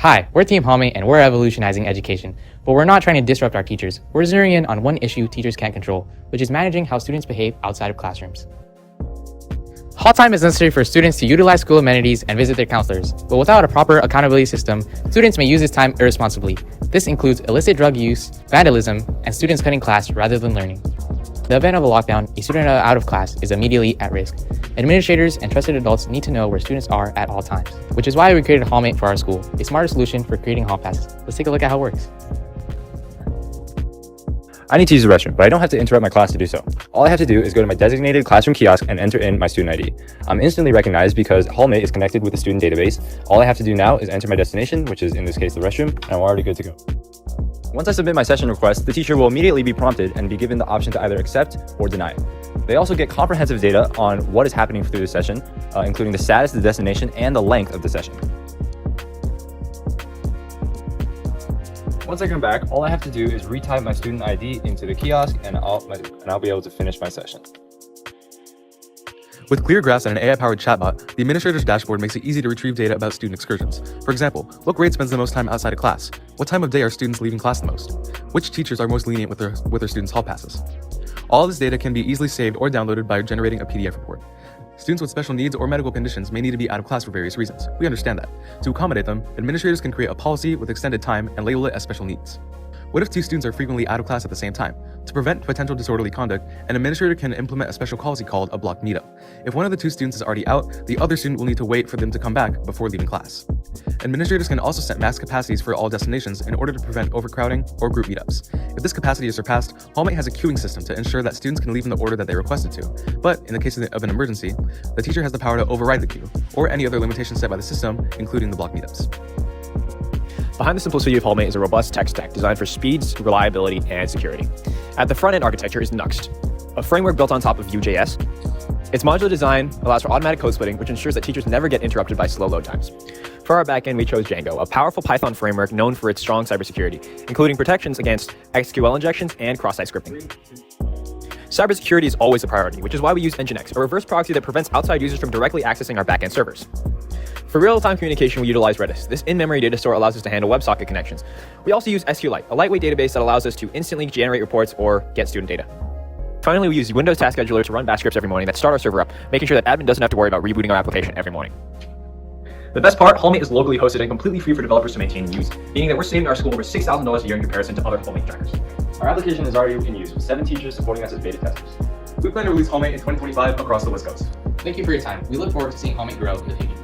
Hi, we're Team Hallmate and we're revolutionizing education, but we're not trying to disrupt our teachers. We're zeroing in on one issue teachers can't control, which is managing how students behave outside of classrooms. Hall time is necessary for students to utilize school amenities and visit their counselors, but without a proper accountability system, students may use this time irresponsibly. This includes illicit drug use, vandalism, and students cutting class rather than learning. In the event of a lockdown, a student out of class is immediately at risk. Administrators and trusted adults need to know where students are at all times, which is why we created Hallmate for our school, a smarter solution for creating hall passes. Let's take a look at how it works. I need to use the restroom, but I don't have to interrupt my class to do so. All I have to do is go to my designated classroom kiosk and enter in my student ID. I'm instantly recognized because Hallmate is connected with the student database. All I have to do now is enter my destination, which is in this case the restroom, and I'm already good to go. Once I submit my session request, the teacher will immediately be prompted and be given the option to either accept or deny it. They also get comprehensive data on what is happening through the session, including the status, the destination, and the length of the session. Once I come back, all I have to do is retype my student ID into the kiosk and I'll be able to finish my session. With clear graphs and an AI-powered chatbot, the administrator's dashboard makes it easy to retrieve data about student excursions. For example, what grade spends the most time outside of class? What time of day are students leaving class the most? Which teachers are most lenient with their students' hall passes? All of this data can be easily saved or downloaded by generating a PDF report. Students with special needs or medical conditions may need to be out of class for various reasons. We understand that. To accommodate them, administrators can create a policy with extended time and label it as special needs. What if two students are frequently out of class at the same time? To prevent potential disorderly conduct, an administrator can implement a special policy called a block meetup. If one of the two students is already out, the other student will need to wait for them to come back before leaving class. Administrators can also set max capacities for all destinations in order to prevent overcrowding or group meetups. If this capacity is surpassed, Hallmate has a queuing system to ensure that students can leave in the order that they requested to. But in the case of an emergency, the teacher has the power to override the queue, or any other limitation set by the system, including the block meetups. Behind the simplicity of Hallmate is a robust tech stack designed for speed, reliability, and security. At the front-end architecture is Nuxt, a framework built on top of Vue.js. Its modular design allows for automatic code splitting, which ensures that teachers never get interrupted by slow load times. For our backend, we chose Django, a powerful Python framework known for its strong cybersecurity, including protections against SQL injections and cross-site scripting. Cybersecurity is always a priority, which is why we use Nginx, a reverse proxy that prevents outside users from directly accessing our backend servers. For real-time communication, we utilize Redis. This in-memory data store allows us to handle WebSocket connections. We also use SQLite, a lightweight database that allows us to instantly generate reports or get student data. Finally, we use Windows Task Scheduler to run batch scripts every morning that start our server up, making sure that admin doesn't have to worry about rebooting our application every morning. The best part, Hallmate is locally hosted and completely free for developers to maintain and use, meaning that we're saving our school over $6,000 a year in comparison to other Hallmate trackers. Our application is already in use with 7 teachers supporting us as beta testers. We plan to release Hallmate in 2025 across the West Coast. Thank you for your time. We look forward to seeing Hallmate grow in the future.